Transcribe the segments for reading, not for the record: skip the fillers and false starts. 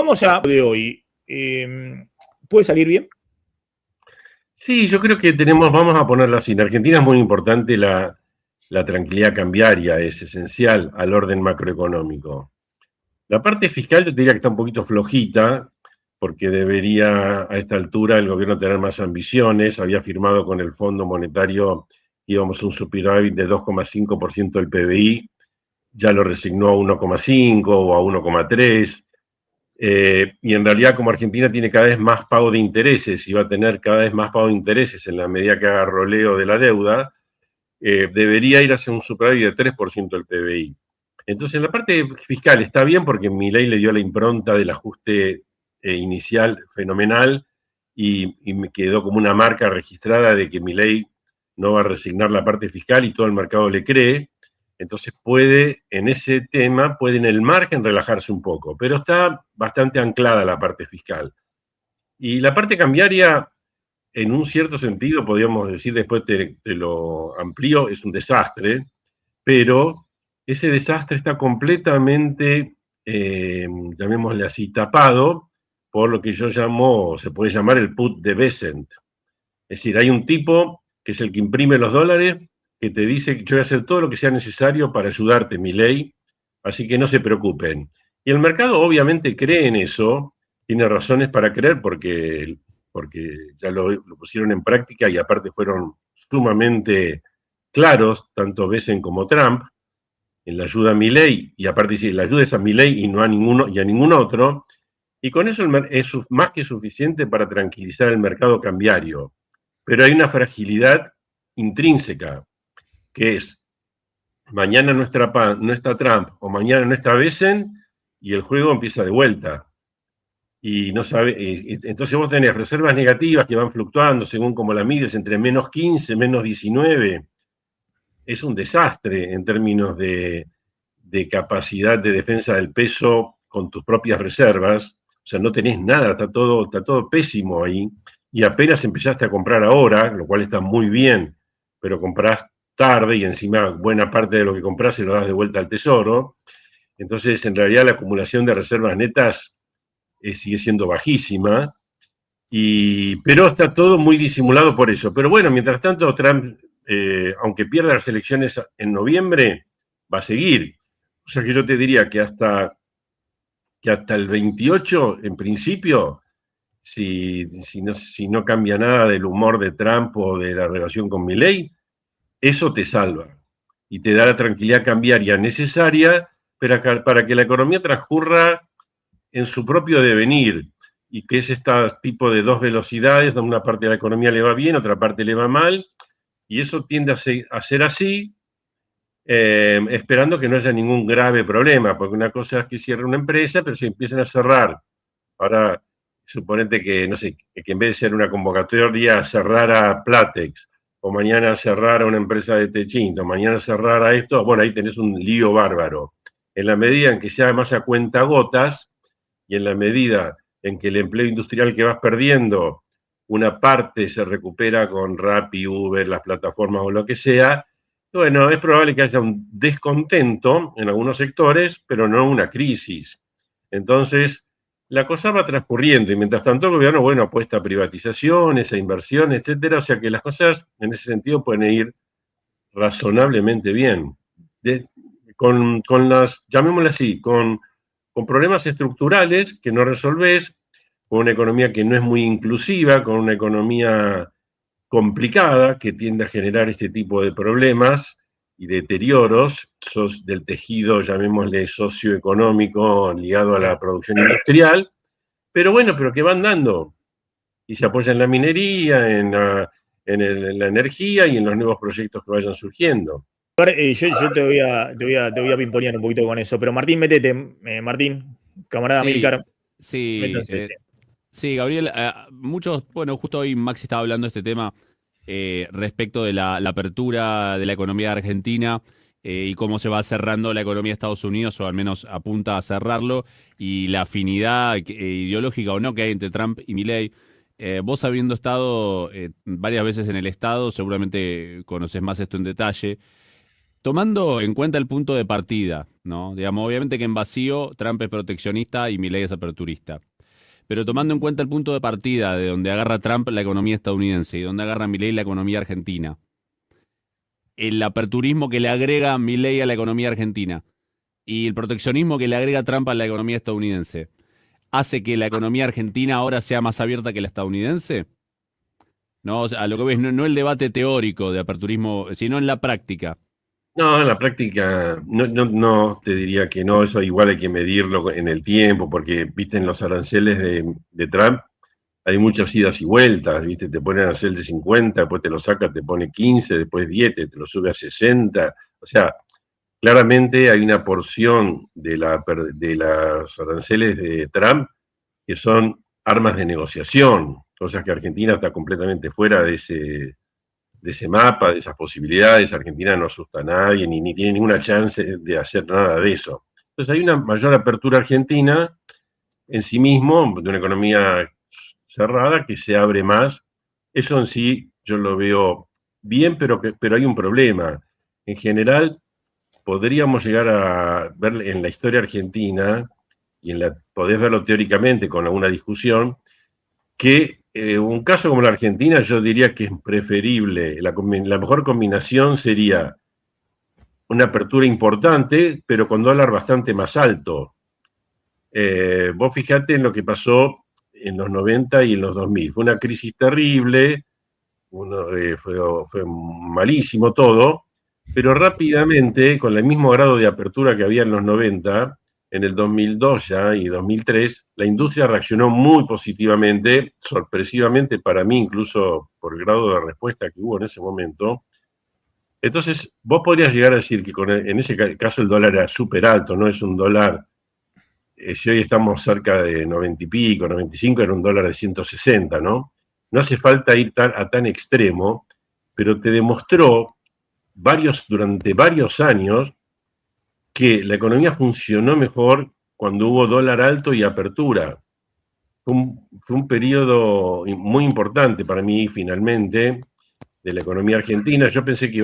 vamos a de hoy. ¿Puede salir bien? Sí, yo creo que vamos a ponerlo así. En Argentina es muy importante la tranquilidad cambiaria, es esencial al orden macroeconómico. La parte fiscal yo te diría que está un poquito flojita, porque debería a esta altura el gobierno tener más ambiciones. Había firmado con el Fondo Monetario que íbamos a un superávit de 2,5% del PBI, ya lo resignó a 1,5 o a 1,3. Y en realidad, como Argentina tiene cada vez más pago de intereses y va a tener cada vez más pago de intereses en la medida que haga roleo de la deuda, debería ir hacia un superávit de 3% del PBI. Entonces, en la parte fiscal está bien porque Milei le dio la impronta del ajuste inicial fenomenal y me quedó como una marca registrada de que Milei no va a resignar la parte fiscal y todo el mercado le cree. Entonces puede, en ese tema, puede en el margen relajarse un poco, pero está bastante anclada la parte fiscal. Y la parte cambiaria, en un cierto sentido, podríamos decir, después te lo amplío, es un desastre, pero ese desastre está completamente, llamémosle así, tapado por lo que yo llamo, se puede llamar el put de Bessent. Es decir, hay un tipo que es el que imprime los dólares, que te dice que yo voy a hacer todo lo que sea necesario para ayudarte, mi ley, así que no se preocupen. Y el mercado obviamente cree en eso, tiene razones para creer porque ya lo pusieron en práctica y aparte fueron sumamente claros, tanto Bessent como Trump, en la ayuda a Milei, y aparte dice, la ayuda es a Milei y no a ninguno y a ningún otro, y con eso es más que suficiente para tranquilizar el mercado cambiario. Pero hay una fragilidad intrínseca, que es, mañana no está Trump o mañana no está Bessent y el juego empieza de vuelta. Y no sabe, entonces vos tenés reservas negativas que van fluctuando según como la mides, entre menos 15, menos 19. Es un desastre en términos de capacidad de defensa del peso con tus propias reservas. O sea, no tenés nada, está todo pésimo ahí. Y apenas empezaste a comprar ahora, lo cual está muy bien, pero comprás tarde y encima buena parte de lo que compras se lo das de vuelta al tesoro. Entonces, en realidad, la acumulación de reservas netas sigue siendo bajísima, pero está todo muy disimulado por eso. Pero bueno, mientras tanto, Trump, aunque pierda las elecciones en noviembre, va a seguir. O sea que yo te diría que hasta el 28, en principio, si no cambia nada del humor de Trump o de la relación con Milei, eso te salva y te da la tranquilidad cambiaria necesaria para que la economía transcurra en su propio devenir y que es este tipo de dos velocidades, donde una parte de la economía le va bien, otra parte le va mal, y eso tiende a ser así, esperando que no haya ningún grave problema, porque una cosa es que cierre una empresa, pero si empiezan a cerrar, ahora suponete que, no sé, que en vez de ser una convocatoria cerrara Platex, o mañana cerrara una empresa de techinto, mañana cerrara esto, bueno, ahí tenés un lío bárbaro. En la medida en que sea más a cuenta gotas, y en la medida en que el empleo industrial que vas perdiendo, una parte se recupera con Rappi, Uber, las plataformas o lo que sea, bueno, es probable que haya un descontento en algunos sectores, pero no una crisis. Entonces, la cosa va transcurriendo y mientras tanto el gobierno, bueno, apuesta a privatizaciones, a inversiones, etcétera, o sea que las cosas en ese sentido pueden ir razonablemente bien. Con las, llamémosle así, con problemas estructurales que no resolvés, con una economía que no es muy inclusiva, con una economía complicada que tiende a generar este tipo de problemas y deterioros del tejido, llamémosle socioeconómico, ligado a la producción industrial, pero bueno, pero que van dando y se apoya en la minería, en la energía y en los nuevos proyectos que vayan surgiendo. Yo te voy a pimponear un poquito con eso, pero Martín, métete, Martín, camarada Sí, militar, sí, métanse. sí, Gabriel, muchos, bueno, justo hoy Maxi estaba hablando de este tema respecto de la apertura de la economía argentina y cómo se va cerrando la economía de Estados Unidos, o al menos apunta a cerrarlo, y la afinidad ideológica o no que hay entre Trump y Milei. Vos habiendo estado varias veces en el Estado, seguramente conoces más esto en detalle. tomando en cuenta el punto de partida, ¿no? Digamos, obviamente que en vacío Trump es proteccionista y Milei es aperturista. Pero tomando en cuenta el punto de partida de donde agarra Trump la economía estadounidense y donde agarra Milei la economía argentina, el aperturismo que le agrega Milei a la economía argentina y el proteccionismo que le agrega Trump a la economía estadounidense, ¿hace que la economía argentina ahora sea más abierta que la estadounidense? No, o sea, a lo que ves, no el debate teórico de aperturismo, sino en la práctica. No, en la práctica no te diría que no, eso igual hay que medirlo en el tiempo, porque, viste, en los aranceles de Trump hay muchas idas y vueltas, viste, te ponen arancel de 50, después te lo saca, te pone 15, después 10, te lo sube a 60, o sea, claramente hay una porción de los aranceles de Trump que son armas de negociación, cosas que Argentina está completamente fuera de ese mapa, de esas posibilidades. Argentina no asusta a nadie, ni tiene ninguna chance de hacer nada de eso. Entonces hay una mayor apertura argentina en sí mismo, de una economía cerrada que se abre más. Eso en sí yo lo veo bien, pero hay un problema. En general, podríamos llegar a ver en la historia argentina, y podés verlo teóricamente con alguna discusión, que un caso como la Argentina yo diría que es preferible, la mejor combinación sería una apertura importante, pero con dólar bastante más alto. Vos fijate en lo que pasó en los 90 y en los 2000. Fue una crisis terrible, fue malísimo todo, pero rápidamente, con el mismo grado de apertura que había en los 90, en el 2002 ya y 2003, la industria reaccionó muy positivamente, sorpresivamente para mí, incluso por el grado de respuesta que hubo en ese momento. Entonces, vos podrías llegar a decir que en ese caso el dólar era súper alto, no es un dólar, si hoy estamos cerca de 90 y pico, 95, era un dólar de 160, ¿no? No hace falta ir a tan extremo, pero te demostró durante varios años que la economía funcionó mejor cuando hubo dólar alto y apertura. Fue un periodo muy importante para mí, finalmente, de la economía argentina. Yo pensé que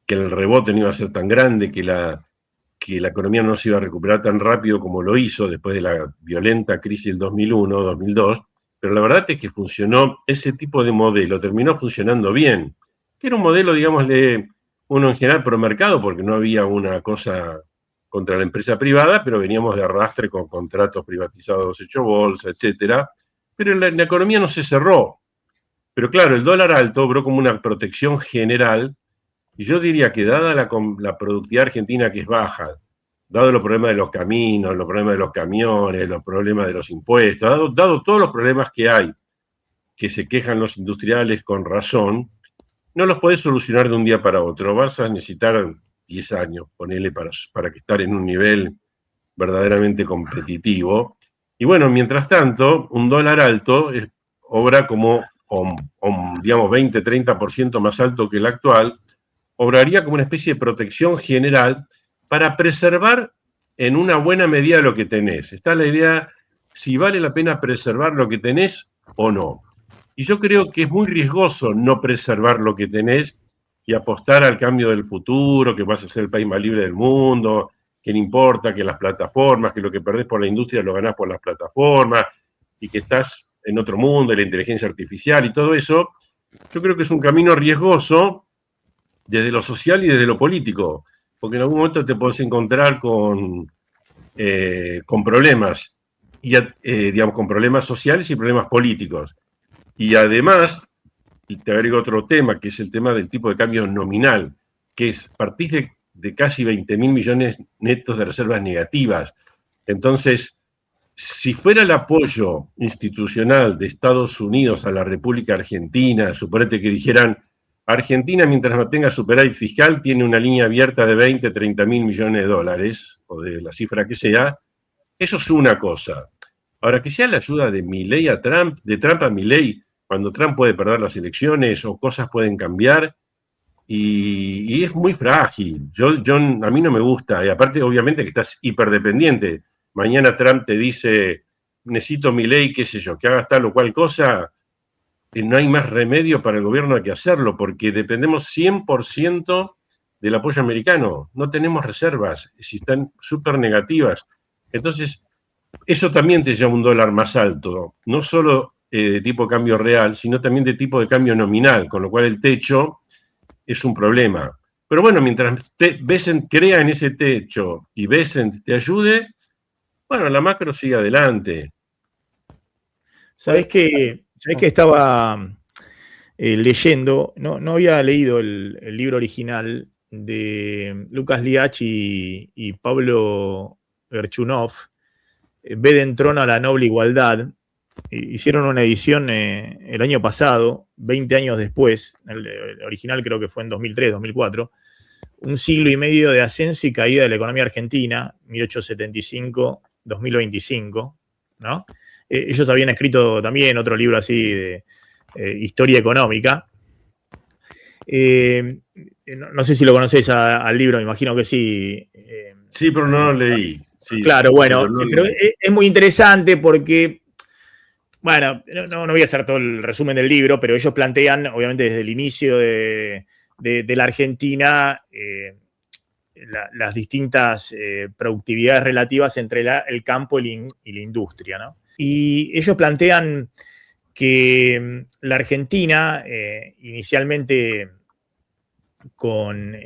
que el rebote no iba a ser tan grande, que la economía no se iba a recuperar tan rápido como lo hizo después de la violenta crisis del 2001, 2002, pero la verdad es que funcionó ese tipo de modelo, terminó funcionando bien, que era un modelo, digámosle, uno en general pro mercado, porque no había una cosa contra la empresa privada, pero veníamos de arrastre con contratos privatizados hechos bolsa, etcétera, pero la economía no se cerró. Pero claro, el dólar alto obró como una protección general, y yo diría que dada la productividad argentina que es baja, dado los problemas de los caminos, los problemas de los camiones, los problemas de los impuestos, dado todos los problemas que hay, que se quejan los industriales con razón, no los podés solucionar de un día para otro. Vas a necesitar 10 años, ponele, para que estar en un nivel verdaderamente competitivo. Y bueno, mientras tanto, un dólar alto obra como, digamos, 20-30% más alto que el actual, obraría como una especie de protección general para preservar en una buena medida lo que tenés. Está la idea si vale la pena preservar lo que tenés o no. Y yo creo que es muy riesgoso no preservar lo que tenés y apostar al cambio del futuro, que vas a ser el país más libre del mundo, que no importa, que las plataformas, que lo que perdés por la industria lo ganás por las plataformas, y que estás en otro mundo, la inteligencia artificial y todo eso. Yo creo que es un camino riesgoso desde lo social y desde lo político, porque en algún momento te podés encontrar con problemas, digamos, con problemas sociales y problemas políticos. Y además, te agrego otro tema, que es el tema del tipo de cambio nominal, que es, partís de casi 20.000 millones netos de reservas negativas. Entonces, si fuera el apoyo institucional de Estados Unidos a la República Argentina, suponete que dijeran, Argentina, mientras no tenga superávit fiscal, tiene una línea abierta de 20-30 mil millones de dólares, o de la cifra que sea, eso es una cosa. Ahora, que sea la ayuda de Milei a Trump, de Trump a Milei, cuando Trump puede perder las elecciones o cosas pueden cambiar, y es muy frágil. A mí no me gusta, y aparte obviamente que estás hiperdependiente. Mañana Trump te dice, necesito Milei, qué sé yo, que hagas tal o cual cosa, no hay más remedio para el gobierno que hacerlo, porque dependemos 100% del apoyo americano. No tenemos reservas, si están súper negativas. Entonces, eso también te lleva un dólar más alto, no solo de tipo de cambio real, sino también de tipo de cambio nominal, con lo cual el techo es un problema. Pero bueno, mientras Bessent crea en ese techo y Bessent te ayude, bueno, la macro sigue adelante. ¿Sabés que estaba leyendo? No había leído el libro original de Lucas Liach y Pablo Gerchunov, Ved en trono a la noble igualdad. Hicieron una edición el año pasado, 20 años después. El original creo que fue en 2003, 2004. Un siglo y medio de ascenso y caída de la economía argentina, 1875-2025, ¿no? Ellos habían escrito también otro libro así de historia económica. No sé si lo conocéis al libro, me imagino que sí. Sí, pero no lo leí. Sí, claro, bueno, pero leí. Es muy interesante porque, bueno, no voy a hacer todo el resumen del libro, pero ellos plantean, obviamente desde el inicio de la Argentina, las distintas productividades relativas entre el campo y la industria, ¿no? Y ellos plantean que la Argentina, inicialmente con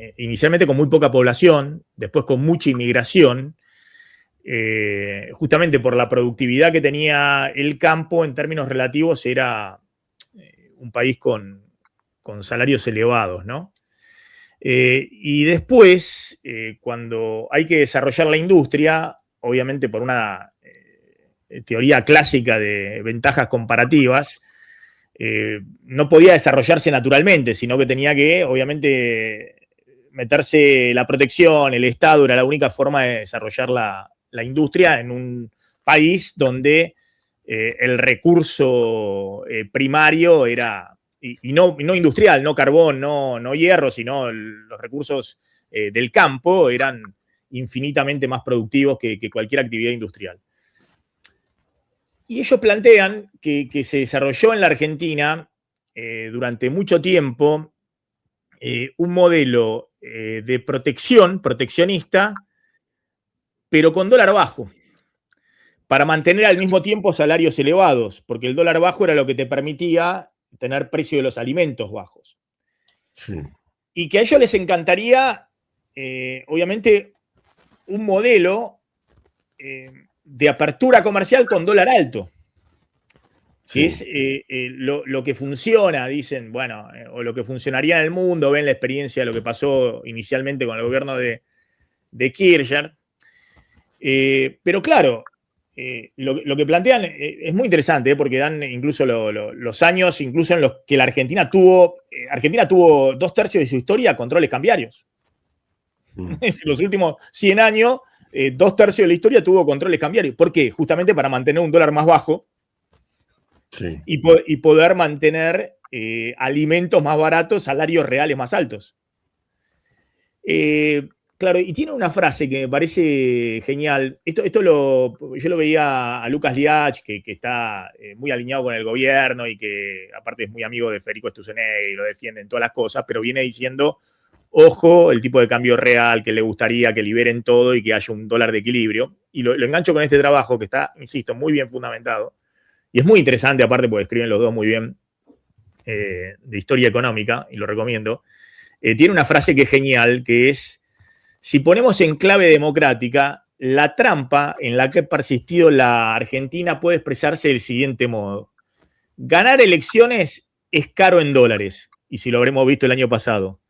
muy poca población, después con mucha inmigración, justamente por la productividad que tenía el campo en términos relativos, era un país con salarios elevados, ¿no? Y después, cuando hay que desarrollar la industria, obviamente por una teoría clásica de ventajas comparativas, no podía desarrollarse naturalmente, sino que tenía que, obviamente, meterse la protección, el Estado era la única forma de desarrollar la industria en un país donde el recurso primario era, y no industrial, no carbón, no hierro, sino los recursos del campo eran infinitamente más productivos que cualquier actividad industrial. Y ellos plantean que se desarrolló en la Argentina durante mucho tiempo un modelo de proteccionista, pero con dólar bajo, para mantener al mismo tiempo salarios elevados, porque el dólar bajo era lo que te permitía tener precio de los alimentos bajos. Sí. Y que a ellos les encantaría, obviamente, un modelo de apertura comercial con dólar alto, que sí. Es lo que funciona, dicen, bueno, o lo que funcionaría en el mundo, ven la experiencia de lo que pasó inicialmente con el gobierno de Kirchner. Pero claro, lo que plantean es muy interesante, porque dan incluso los años, incluso en los que la Argentina tuvo 2/3 de su historia controles cambiarios. Es decir, los últimos 100 años, 2/3 de la historia tuvo controles cambiarios. ¿Por qué? Justamente para mantener un dólar más bajo, sí, y poder mantener alimentos más baratos, salarios reales más altos. Claro, y tiene una frase que me parece genial. Yo lo veía a Lucas Liach, que está muy alineado con el gobierno y que aparte es muy amigo de Federico Sturzenegger y lo defiende en todas las cosas, pero viene diciendo, ojo, el tipo de cambio real que le gustaría que liberen todo y que haya un dólar de equilibrio. Y lo engancho con este trabajo que está, insisto, muy bien fundamentado. Y es muy interesante, aparte, porque escriben los dos muy bien, de historia económica, y lo recomiendo. Tiene una frase que es genial, que es: si ponemos en clave democrática, la trampa en la que ha persistido la Argentina puede expresarse del siguiente modo. Ganar elecciones es caro en dólares, y si lo habremos visto el año pasado.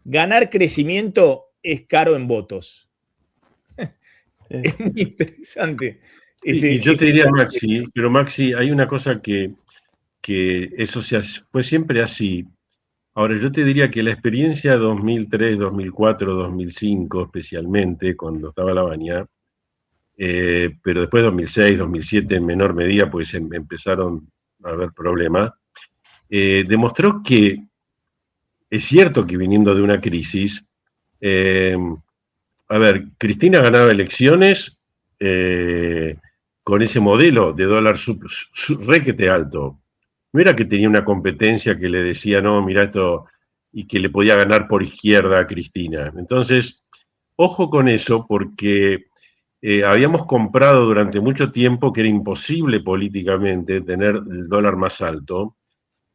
Ganar crecimiento es caro en votos. Es muy interesante. Y yo te diría, Maxi, hay una cosa que eso fue siempre así. Ahora, yo te diría que la experiencia 2003, 2004, 2005, especialmente, cuando estaba la Baña, pero después 2006, 2007, en menor medida, pues empezaron a haber problemas, demostró que es cierto que viniendo de una crisis, a ver, Cristina ganaba elecciones con ese modelo de dólar requete alto. no era que tenía una competencia que le decía, no, mira esto, y que le podía ganar por izquierda a Cristina. Entonces, ojo con eso, porque habíamos comprado durante mucho tiempo que era imposible políticamente tener el dólar más alto,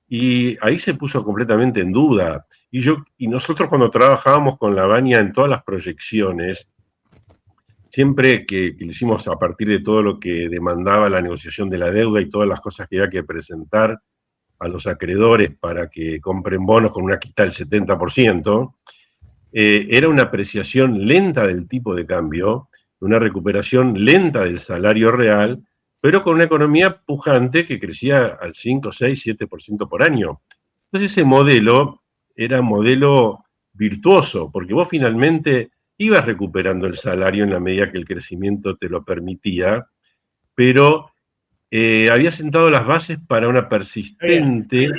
y ahí se puso completamente en duda. Y nosotros cuando trabajábamos con la Baña en todas las proyecciones, siempre que lo hicimos a partir de todo lo que demandaba la negociación de la deuda y todas las cosas que había que presentar a los acreedores para que compren bonos con una quita del 70%, era una apreciación lenta del tipo de cambio, una recuperación lenta del salario real, pero con una economía pujante que crecía al 5, 6, 7% por año. Entonces ese modelo era un modelo virtuoso, porque vos finalmente ibas recuperando el salario en la medida que el crecimiento te lo permitía, pero había sentado las bases para una persistente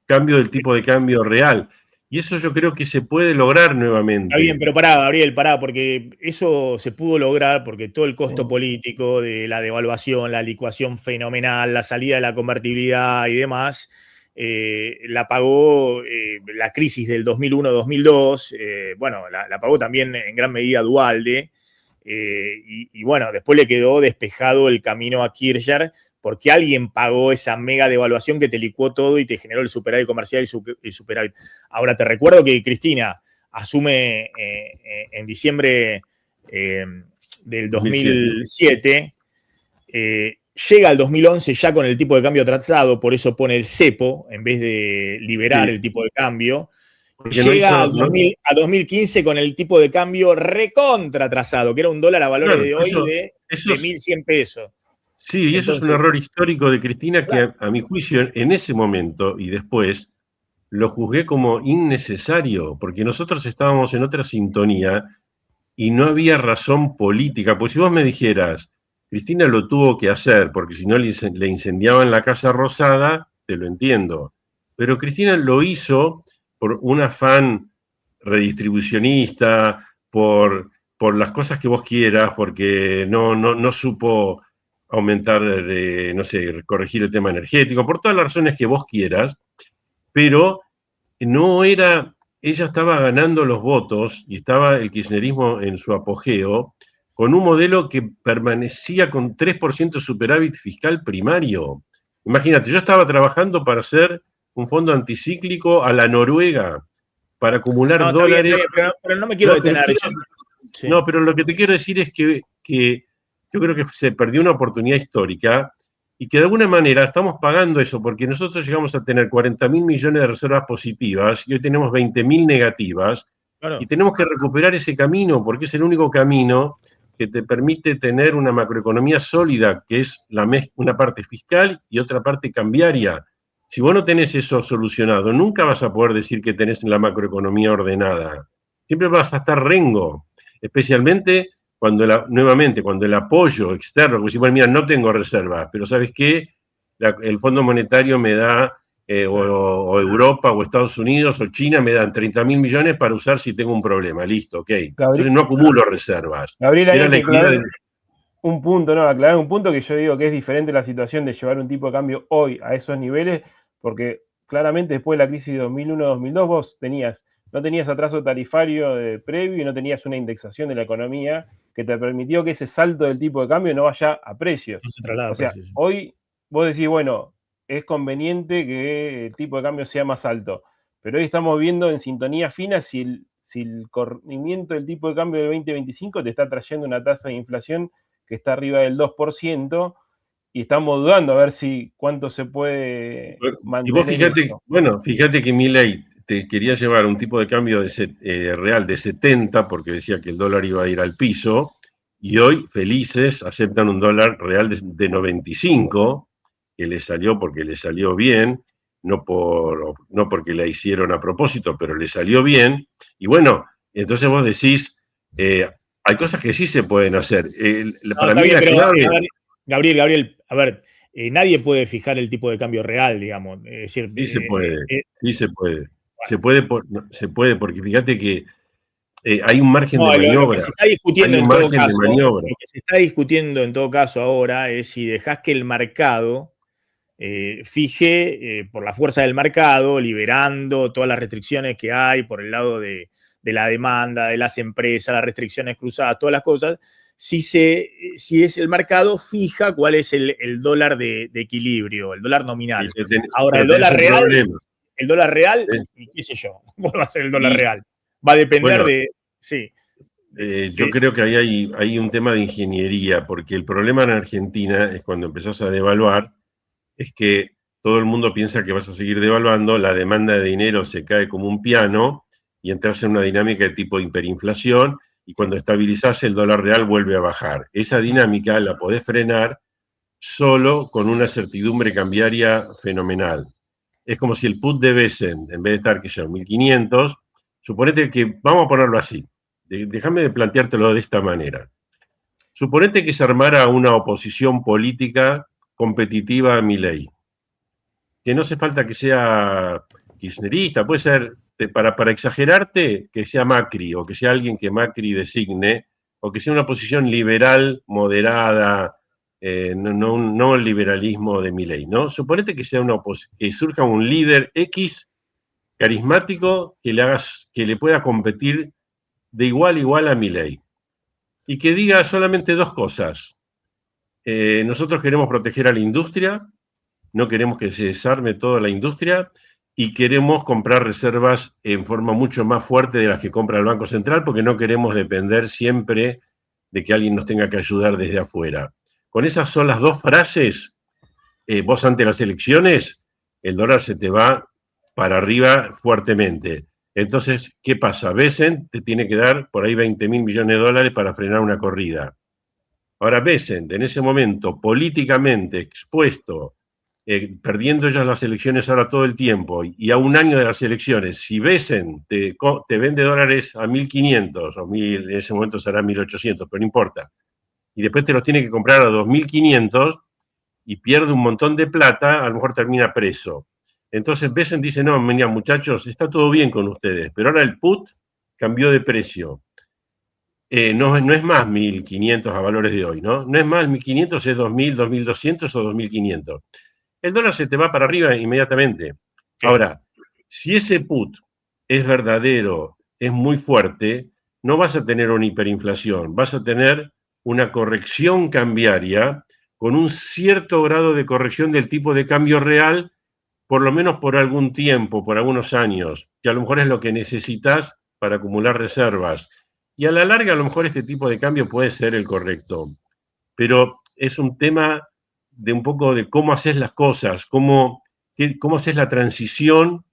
cambio del tipo de cambio real. Y eso yo creo que se puede lograr nuevamente. Está bien, pero pará, Gabriel, pará, porque eso se pudo lograr porque todo el costo político de la devaluación, la licuación fenomenal, la salida de la convertibilidad y demás, la pagó la crisis del 2001-2002, bueno, la pagó también en gran medida Duhalde, y bueno, después le quedó despejado el camino a Kirchner porque alguien pagó esa mega devaluación que te licuó todo y te generó el superávit comercial y el superávit. Ahora, te recuerdo que Cristina asume en diciembre del 2007, llega al 2011 ya con el tipo de cambio atrasado, por eso pone el cepo en vez de liberar el tipo de cambio. Porque llega a 2015 con el tipo de cambio recontra atrasado, que era un dólar a valores de hoy de 1.100 pesos. Sí, y eso es un error histórico de Cristina que a mi juicio en ese momento y después lo juzgué como innecesario, porque nosotros estábamos en otra sintonía y no había razón política. Pues si vos me dijeras, Cristina lo tuvo que hacer, porque si no le incendiaban la Casa Rosada, te lo entiendo. Pero Cristina lo hizo por un afán redistribucionista, por las cosas que vos quieras, porque no supo aumentar, no sé, corregir el tema energético, por todas las razones que vos quieras, pero no era, ella estaba ganando los votos y estaba el kirchnerismo en su apogeo con un modelo que permanecía con 3% superávit fiscal primario. Imagínate, yo estaba trabajando para hacer un fondo anticíclico a la Noruega, para acumular dólares. Bien, pero no me quiero detener. No, pero lo que te quiero decir es que yo creo que se perdió una oportunidad histórica y que de alguna manera estamos pagando eso, porque nosotros llegamos a tener 40.000 millones de reservas positivas y hoy tenemos 20.000 negativas, claro. Y tenemos que recuperar ese camino, porque es el único camino que te permite tener una macroeconomía sólida, que es una parte fiscal y otra parte cambiaria. Si vos no tenés eso solucionado, nunca vas a poder decir que tenés la macroeconomía ordenada. Siempre vas a estar rengo, especialmente nuevamente, cuando el apoyo externo, como si, bueno, mira, no tengo reservas, pero ¿sabes qué? El Fondo Monetario me da, o Europa, o Estados Unidos, o China, me dan 30.000 millones para usar si tengo un problema, listo, ok. Entonces no acumulo reservas. Gabriel, era la aclarar un punto, ¿no? Aclarar un punto que yo digo que es diferente la situación de llevar un tipo de cambio hoy a esos niveles, porque claramente después de la crisis de 2001-2002 vos no tenías atraso tarifario previo y no tenías una indexación de la economía que te permitió que ese salto del tipo de cambio no vaya a precios. O sea, hoy vos decís, bueno, es conveniente que el tipo de cambio sea más alto, pero hoy estamos viendo en sintonía fina si el corrimiento del tipo de cambio del 2025 te está trayendo una tasa de inflación que está arriba del 2%, y estamos dudando a ver cuánto se puede mantener. Y vos fíjate que Milei te quería llevar un tipo de cambio real de 70, porque decía que el dólar iba a ir al piso, y hoy, felices, aceptan un dólar real de 95, que le salió porque le salió bien, no porque la hicieron a propósito, pero le salió bien, y bueno, entonces vos decís, hay cosas que sí se pueden hacer. Para mí la clave... Gabriel, a ver, nadie puede fijar el tipo de cambio real, digamos. Es decir, sí se puede, sí se puede. Bueno. Se puede, porque fíjate que hay un margen de maniobra. Lo que se está discutiendo lo que se está discutiendo en todo caso ahora es si dejás que el mercado fije por la fuerza del mercado, liberando todas las restricciones que hay por el lado de la demanda, de las empresas, las restricciones cruzadas, todas las cosas, si es el mercado, fija cuál es el dólar de equilibrio, el dólar nominal. Ahora, el dólar real, y qué sé yo, ¿cómo va a ser el dólar real? Va a depender de... Sí. Yo creo que ahí hay un tema de ingeniería, porque el problema en Argentina es cuando empezás a devaluar, es que todo el mundo piensa que vas a seguir devaluando, la demanda de dinero se cae como un piano y entras en una dinámica de tipo hiperinflación, y cuando estabilizás el dólar real vuelve a bajar. Esa dinámica la podés frenar solo con una certidumbre cambiaria fenomenal. Es como si el put de Besen, en vez de estar, que ya, 1500, suponete que, vamos a ponerlo así, déjame planteártelo de esta manera. Suponete que se armara una oposición política competitiva a Milei, que no hace falta que sea kirchnerista, puede ser, para exagerarte, que sea Macri, o que sea alguien que Macri designe, o que sea una oposición liberal, moderada, no el liberalismo de Milei, ¿no? Suponete que sea que surja un líder X carismático que le pueda competir de igual a igual a Milei, y que diga solamente dos cosas. Nosotros queremos proteger a la industria, no queremos que se desarme toda la industria, y queremos comprar reservas en forma mucho más fuerte de las que compra el Banco Central, porque no queremos depender siempre de que alguien nos tenga que ayudar desde afuera. Con esas son las dos frases, vos ante las elecciones, el dólar se te va para arriba fuertemente. Entonces, ¿qué pasa? Besen te tiene que dar por ahí 20.000 millones de dólares para frenar una corrida. Ahora, Besen, en ese momento, políticamente expuesto, perdiendo ya las elecciones ahora todo el tiempo, y a un año de las elecciones, si Besen te vende dólares a 1.500, o 1.000, en ese momento será 1.800, pero no importa, y después te los tiene que comprar a 2.500, y pierde un montón de plata, a lo mejor termina preso. Entonces Besen dice, no, mira, muchachos, está todo bien con ustedes, pero ahora el put cambió de precio. No es más 1.500 a valores de hoy, ¿no? No es más 1.500, es 2.000, 2.200 o 2.500. El dólar se te va para arriba inmediatamente. Ahora, si ese put es verdadero, es muy fuerte, no vas a tener una hiperinflación, vas a tener una corrección cambiaria con un cierto grado de corrección del tipo de cambio real, por lo menos por algún tiempo, por algunos años, que a lo mejor es lo que necesitas para acumular reservas. Y a la larga, a lo mejor este tipo de cambio puede ser el correcto. Pero es un tema de un poco de cómo haces las cosas, cómo haces la transición,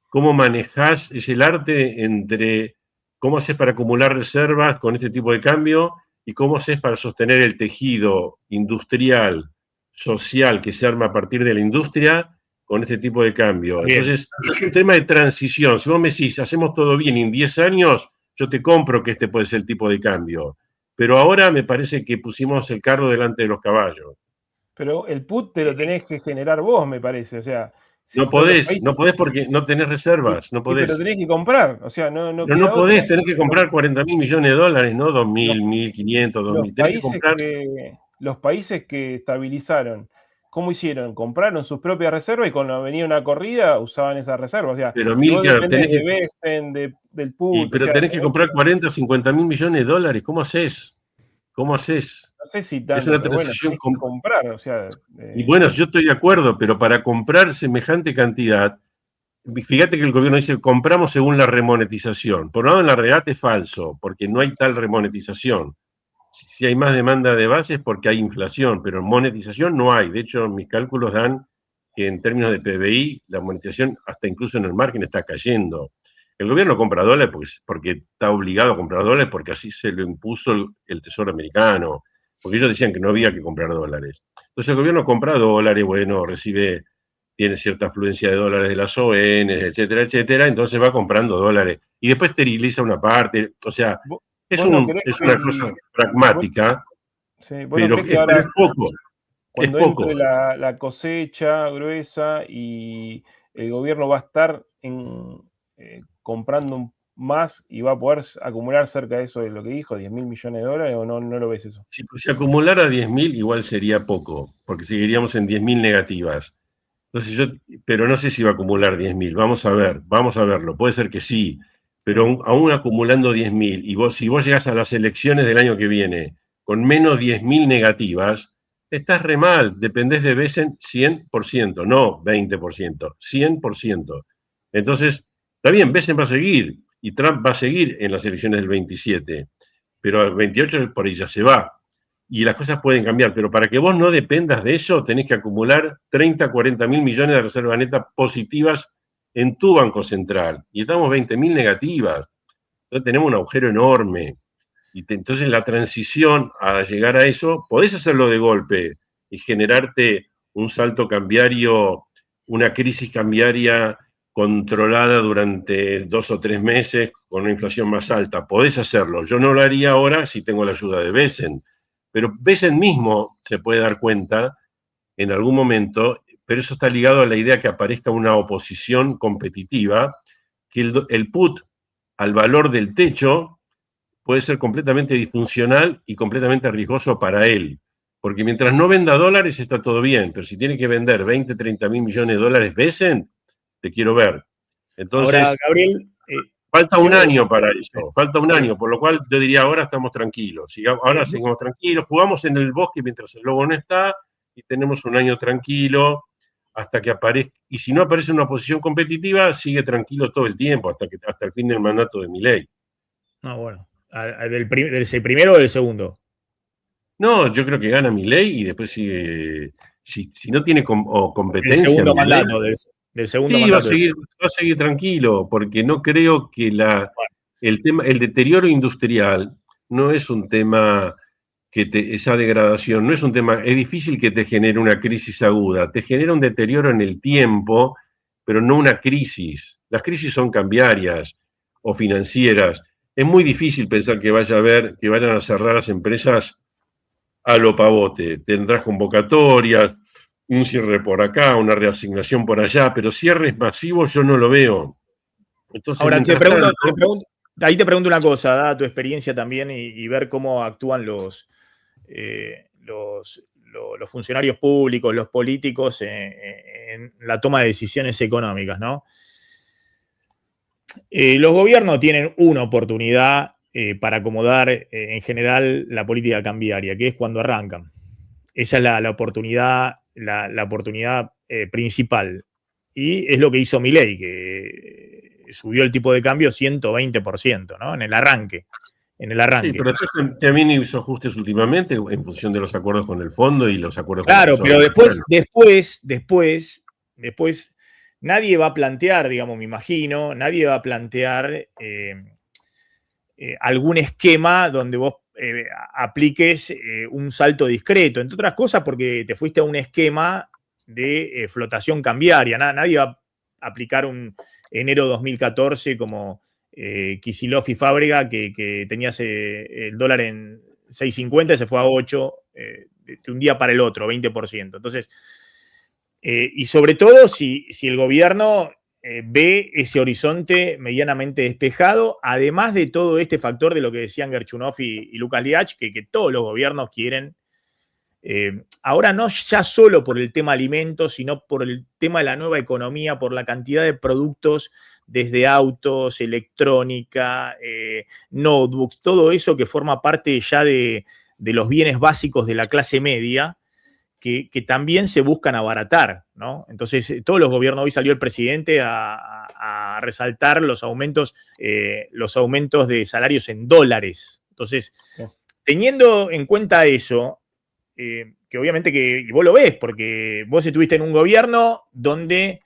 cómo manejás, es el arte entre cómo haces para acumular reservas con este tipo de cambio y cómo haces para sostener el tejido industrial, social que se arma a partir de la industria con este tipo de cambio. Bien. Entonces, es un tema de transición. Si vos me decís, hacemos todo bien y en 10 años, yo te compro que este puede ser el tipo de cambio. Pero ahora me parece que pusimos el carro delante de los caballos. Pero el put te lo tenés que generar vos, me parece. O sea, no podés porque no tenés reservas, no podés. Pero tenés que comprar, o sea, no podés, tenés que comprar 40.000 millones de dólares, no 2.000, 1.500, 2.000. Tenés que comprar. Los países que estabilizaron, ¿cómo hicieron? Compraron sus propias reservas y cuando venía una corrida usaban esas reservas. O sea, pero si vos tenés de Besten, del put. Pero tenés que comprar 40, 50.000 millones de dólares. ¿Cómo haces? ¿Cómo haces? No sé si tanto, es una transición comprar, o sea. Y bueno, yo estoy de acuerdo, pero para comprar semejante cantidad, fíjate que el gobierno dice, compramos según la remonetización. Por un lado, en la realidad es falso, porque no hay tal remonetización. Si hay más demanda de base es porque hay inflación, pero monetización no hay. De hecho, mis cálculos dan que en términos de PBI, la monetización, hasta incluso en el margen, está cayendo. El gobierno compra dólares porque está obligado a comprar dólares, porque así se lo impuso el Tesoro americano, porque ellos decían que no había que comprar dólares. Entonces el gobierno compra dólares, bueno, tiene cierta afluencia de dólares de las ONs, etcétera, etcétera, entonces va comprando dólares. Y después esteriliza una parte, o sea, es una cosa pragmática, pero es poco. Cuando entre la cosecha gruesa y el gobierno va a estar comprando más y va a poder acumular cerca de eso de lo que dijo, 10.000 millones de dólares, ¿o no lo ves eso? Si acumulara 10.000 igual sería poco, porque seguiríamos en 10.000 negativas. Entonces pero no sé si va a acumular 10.000. Vamos a verlo. Puede ser que sí, pero aún acumulando 10.000, y si vos llegás a las elecciones del año que viene con menos 10.000 negativas, estás re mal. Dependés de Besen 100%, no 20%, 100%. Entonces, está bien, Besen va a seguir, y Trump va a seguir en las elecciones del 27, pero al 28 por ahí ya se va. Y las cosas pueden cambiar, pero para que vos no dependas de eso, tenés que acumular 30, 40 mil millones de reservas netas positivas en tu Banco Central. Y estamos 20.000 negativas. Entonces tenemos un agujero enorme. Entonces la transición a llegar a eso, podés hacerlo de golpe y generarte un salto cambiario, una crisis cambiaria controlada durante 2 o 3 meses con una inflación más alta. Podés hacerlo. Yo no lo haría ahora si tengo la ayuda de Besen. Pero Besen mismo se puede dar cuenta en algún momento, pero eso está ligado a la idea que aparezca una oposición competitiva, que el put al valor del techo puede ser completamente disfuncional y completamente riesgoso para él. Porque mientras no venda dólares está todo bien, pero si tiene que vender 20, 30 mil millones de dólares Besen, te quiero ver. Entonces, ahora, Gabriel, falta un año para eso, falta un año, por lo cual yo diría ahora estamos tranquilos, ahora seguimos tranquilos, jugamos en el bosque mientras el lobo no está y tenemos un año tranquilo hasta que aparezca, y si no aparece una oposición competitiva, sigue tranquilo todo el tiempo, hasta el fin del mandato de Milei. Bueno, ¿del primero o del segundo? No, yo creo que gana Milei y después sigue, si no tiene competencia. El segundo Milei, mandato, del segundo sí, mandato. Va a seguir tranquilo, porque no creo que el deterioro industrial no es un tema esa degradación, no es un tema, es difícil que te genere una crisis aguda, te genera un deterioro en el tiempo, pero no una crisis. Las crisis son cambiarias o financieras. Es muy difícil pensar que vayan a cerrar las empresas a lo pavote. Tendrás convocatorias, un cierre por acá, una reasignación por allá, pero cierres masivos yo no lo veo. Entonces, ahora ahí te pregunto una cosa, dada tu experiencia también y ver cómo actúan los funcionarios públicos, los políticos en la toma de decisiones económicas, ¿no? Los gobiernos tienen una oportunidad para acomodar en general la política cambiaria, que es cuando arrancan. Esa es la oportunidad, la oportunidad principal. Y es lo que hizo Milei, que subió el tipo de cambio 120%, ¿no? En el arranque. Sí, pero también hizo ajustes últimamente en función de los acuerdos con el fondo y los acuerdos con el fondo. Claro, pero después nadie va a plantear, digamos, me imagino, nadie va a plantear algún esquema donde vos apliques un salto discreto, entre otras cosas porque te fuiste a un esquema de flotación cambiaria. Nadie va a aplicar un enero 2014 como Kicillof y Fábrega, que tenías el dólar en 6.50 y se fue a 8 de un día para el otro, 20%. Entonces, y sobre todo si el gobierno ve ese horizonte medianamente despejado, además de todo este factor de lo que decían Gerchunov y Lucas Liach, que todos los gobiernos quieren, ahora no ya solo por el tema alimentos, sino por el tema de la nueva economía, por la cantidad de productos, desde autos, electrónica, notebooks, todo eso que forma parte ya de los bienes básicos de la clase media, que también se buscan abaratar, ¿no? Entonces, todos los gobiernos, hoy salió el presidente a resaltar los aumentos de salarios en dólares. Entonces, teniendo en cuenta eso, que obviamente y vos lo ves, porque vos estuviste en un gobierno donde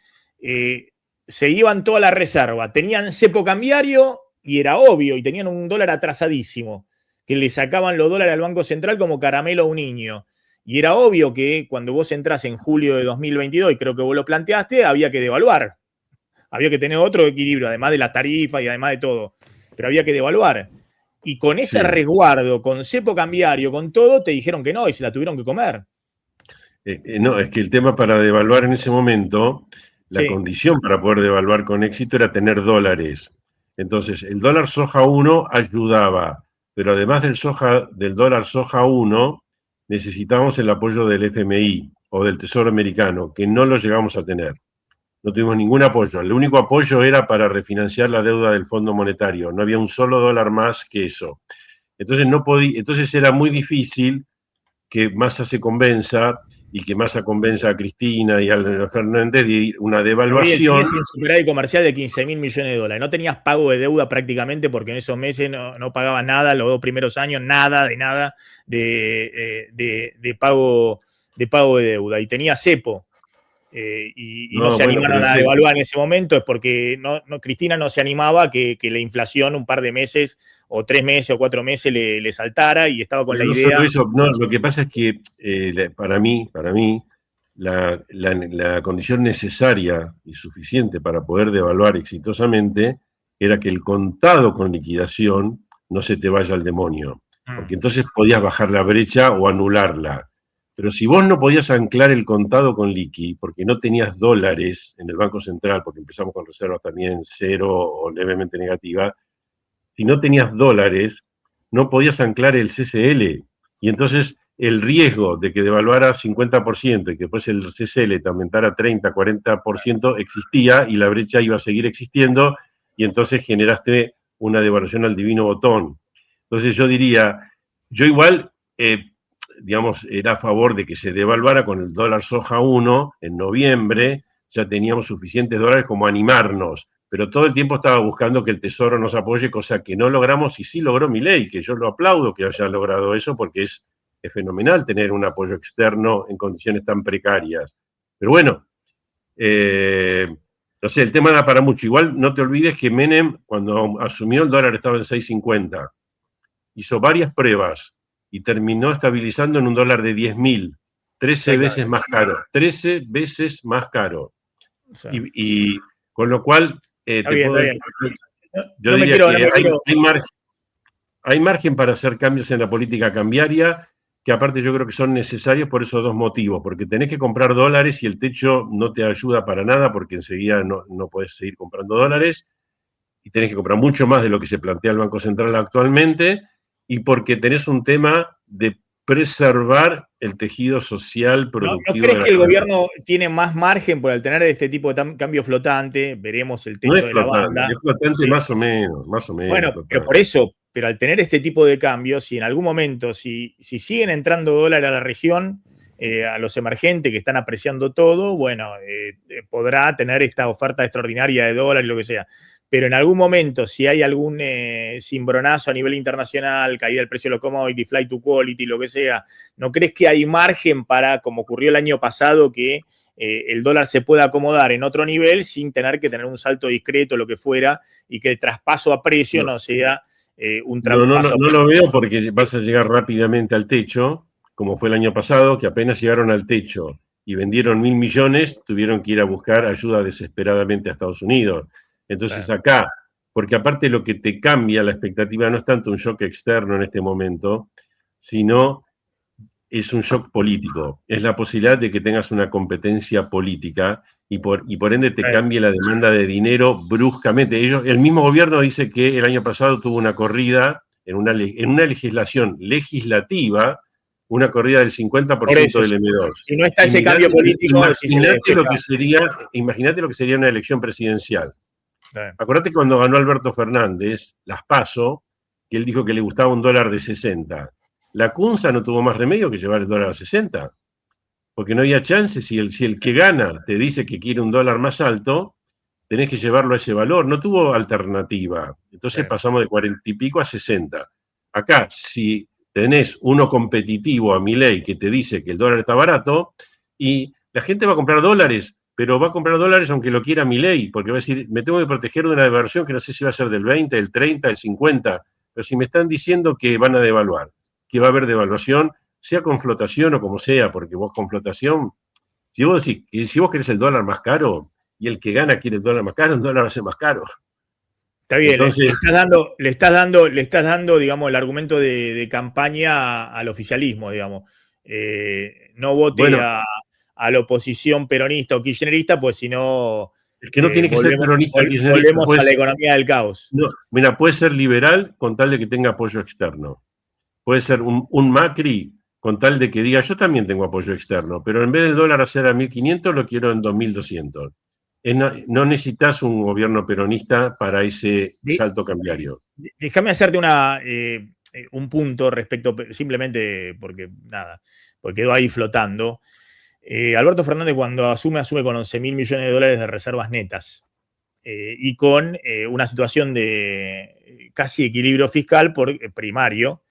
se iban toda la reserva, tenían cepo cambiario y era obvio, y tenían un dólar atrasadísimo, que le sacaban los dólares al Banco Central como caramelo a un niño. Y era obvio que cuando vos entras en julio de 2022, y creo que vos lo planteaste, había que devaluar. Había que tener otro equilibrio, además de las tarifas y además de todo. Pero había que devaluar. Y con ese resguardo, con cepo cambiario, con todo, te dijeron que no y se la tuvieron que comer. No, es que el tema para devaluar en ese momento, la condición para poder devaluar con éxito era tener dólares. Entonces, el dólar soja 1 ayudaba, pero además del dólar soja 1, necesitábamos el apoyo del FMI o del Tesoro americano, que no lo llegamos a tener. No tuvimos ningún apoyo. El único apoyo era para refinanciar la deuda del Fondo Monetario. No había un solo dólar más que eso. Entonces, entonces era muy difícil que Massa se convenza y que Massa convenza a Cristina y a Fernández de una devaluación. Tenías un superávit comercial de 15.000 millones de dólares. No tenías pago de deuda prácticamente porque en esos meses no pagabas nada, los 2 primeros años, nada de pago de deuda. Y tenías cepo. Y no se animaron a devaluar en ese momento, es porque Cristina no se animaba a que la inflación un par de meses, o 3 meses o 4 meses le saltara, y estaba con la idea. Solo eso, no, lo que pasa es que para mí, la condición necesaria y suficiente para poder devaluar exitosamente era que el contado con liquidación no se te vaya al demonio, porque entonces podías bajar la brecha o anularla. Pero si vos no podías anclar el contado con liqui, porque no tenías dólares en el Banco Central, porque empezamos con reservas también cero o levemente negativa, si no tenías dólares, no podías anclar el CCL. Y entonces el riesgo de que devaluara 50% y que después el CCL te aumentara 30, 40% existía, y la brecha iba a seguir existiendo, y entonces generaste una devaluación al divino botón. Entonces yo diría, yo igual... digamos, era a favor de que se devaluara con el dólar soja 1 en noviembre, ya teníamos suficientes dólares como animarnos, pero todo el tiempo estaba buscando que el Tesoro nos apoye, cosa que no logramos, y sí logró Milei, que yo lo aplaudo que haya logrado eso, porque es fenomenal tener un apoyo externo en condiciones tan precarias. Pero bueno, no sé, el tema da para mucho. Igual no te olvides que Menem, cuando asumió, el dólar estaba en 6.50, hizo varias pruebas, y terminó estabilizando en un dólar de 10.000, 13 veces más caro, 13 veces más caro. O sea, y con lo cual, yo diría que hay margen para hacer cambios en la política cambiaria, que aparte yo creo que son necesarios por esos dos motivos, porque tenés que comprar dólares y el techo no te ayuda para nada, porque enseguida no podés seguir comprando dólares, y tenés que comprar mucho más de lo que se plantea el Banco Central actualmente, y porque tenés un tema de preservar el tejido social productivo. ¿No crees que el gobierno tiene más margen por al tener este tipo de cambio flotante? Veremos el techo de la banda. Es flotante, sí. Más o menos. Bueno, pero por eso, pero al tener este tipo de cambios, si en algún momento, si siguen entrando dólares a la región, a los emergentes que están apreciando todo, bueno, podrá tener esta oferta extraordinaria de dólares, lo que sea. Pero en algún momento, si hay algún cimbronazo a nivel internacional, caída del precio de los commodities, flight to quality, lo que sea, ¿no crees que hay margen para, como ocurrió el año pasado, que el dólar se pueda acomodar en otro nivel sin tener que tener un salto discreto, lo que fuera, y que el traspaso a precio no sea un traspaso? No lo veo, porque vas a llegar rápidamente al techo, como fue el año pasado, que apenas llegaron al techo y vendieron 1.000 millones, tuvieron que ir a buscar ayuda desesperadamente a Estados Unidos. Entonces acá, porque aparte lo que te cambia la expectativa no es tanto un shock externo en este momento, sino es un shock político. Es la posibilidad de que tengas una competencia política y por ende te cambie la demanda de dinero bruscamente. El mismo gobierno dice que el año pasado tuvo una corrida en una legislación legislativa, una corrida del 50% del M2. Si no está ese cambio político... Imagínate lo que sería una elección presidencial. Acordate cuando ganó Alberto Fernández las PASO, que él dijo que le gustaba un dólar de 60. La CUNSA no tuvo más remedio que llevar el dólar a 60, porque no había chance. Si el que gana te dice que quiere un dólar más alto, tenés que llevarlo a ese valor. No tuvo alternativa. Entonces pasamos de 40 y pico a 60. Acá, si tenés uno competitivo a Milei que te dice que el dólar está barato, y la gente va a comprar dólares, pero va a comprar dólares aunque lo quiera Milei, porque va a decir, me tengo que proteger de una devaluación que no sé si va a ser del 20, del 30, del 50, pero si me están diciendo que van a devaluar, que va a haber devaluación, sea con flotación o como sea, porque vos con flotación, si vos decís, si vos querés el dólar más caro, y el que gana quiere el dólar más caro, el dólar va a ser más caro. Está bien, entonces, le estás dando, digamos, el argumento de campaña al oficialismo, digamos. No vote a la oposición peronista o kirchnerista, pues si no... Es que no tiene que ser peronista o kirchnerista. Volvemos a la economía del caos. No, mira, puede ser liberal con tal de que tenga apoyo externo. Puede ser un Macri con tal de que diga, yo también tengo apoyo externo, pero en vez del dólar a ser a 1.500, lo quiero en 2.200. No necesitas un gobierno peronista para ese salto cambiario. Déjame hacerte un punto respecto, simplemente porque quedó ahí flotando. Alberto Fernández, cuando asume con 11.000 millones de dólares de reservas netas y con una situación de casi equilibrio fiscal primario,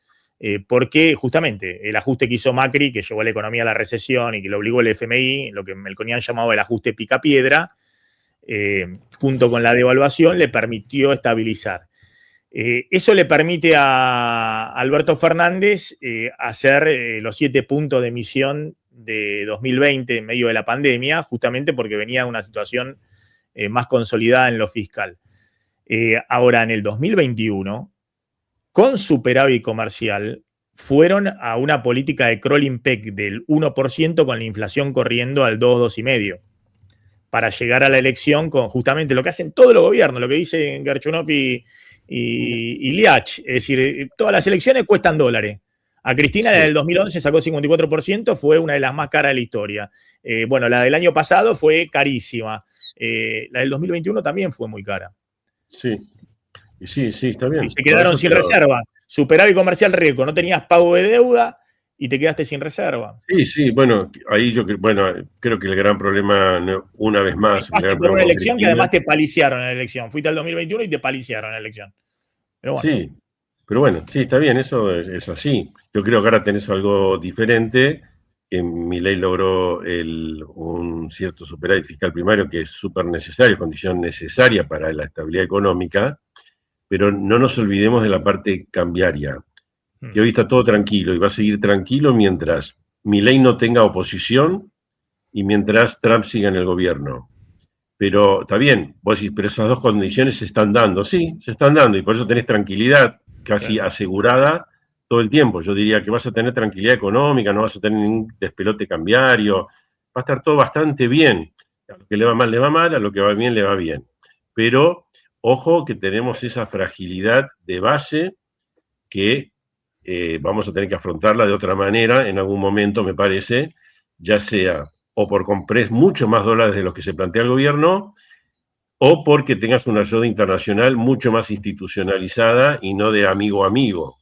porque justamente el ajuste que hizo Macri, que llevó a la economía a la recesión y que lo obligó el FMI, lo que Melconian llamaba el ajuste picapiedra, junto con la devaluación, le permitió estabilizar. Eso le permite a Alberto Fernández hacer los 7 puntos de emisión de 2020 en medio de la pandemia, justamente porque venía una situación más consolidada en lo fiscal. Ahora, en el 2021, con superávit comercial, fueron a una política de crawling peg del 1% con la inflación corriendo al 2, 2,5%, para llegar a la elección con justamente lo que hacen todos los gobiernos, lo que dicen Garchunov y Liach, es decir, todas las elecciones cuestan dólares. A Cristina, la del 2011 sacó 54%, fue una de las más caras de la historia. Bueno, la del año pasado fue carísima. La del 2021 también fue muy cara. Sí, está bien. Y se quedaron sin reserva. Superávit comercial riesgo, no tenías pago de deuda y te quedaste sin reserva. Sí, bueno, ahí creo que el gran problema, una vez más... Por una elección que además te paliciaron en la elección. Fuiste al 2021 y te paliciaron en la elección. Pero bueno. Sí, pero bueno, sí, está bien, eso es así. Yo creo que ahora tenés algo diferente, que Milei logró un cierto superávit fiscal primario que es súper necesario, condición necesaria para la estabilidad económica, pero no nos olvidemos de la parte cambiaria, que hoy está todo tranquilo y va a seguir tranquilo mientras Milei no tenga oposición y mientras Trump siga en el gobierno. Pero está bien, vos decís, pero esas dos condiciones se están dando. Sí, se están dando y por eso tenés tranquilidad casi asegurada todo el tiempo. Yo diría que vas a tener tranquilidad económica, no vas a tener ningún despelote cambiario, va a estar todo bastante bien. A lo que le va mal, a lo que va bien, le va bien. Pero ojo que tenemos esa fragilidad de base que vamos a tener que afrontarla de otra manera en algún momento, me parece, ya sea o por comprar mucho más dólares de los que se plantea el gobierno, o porque tengas una ayuda internacional mucho más institucionalizada y no de amigo a amigo.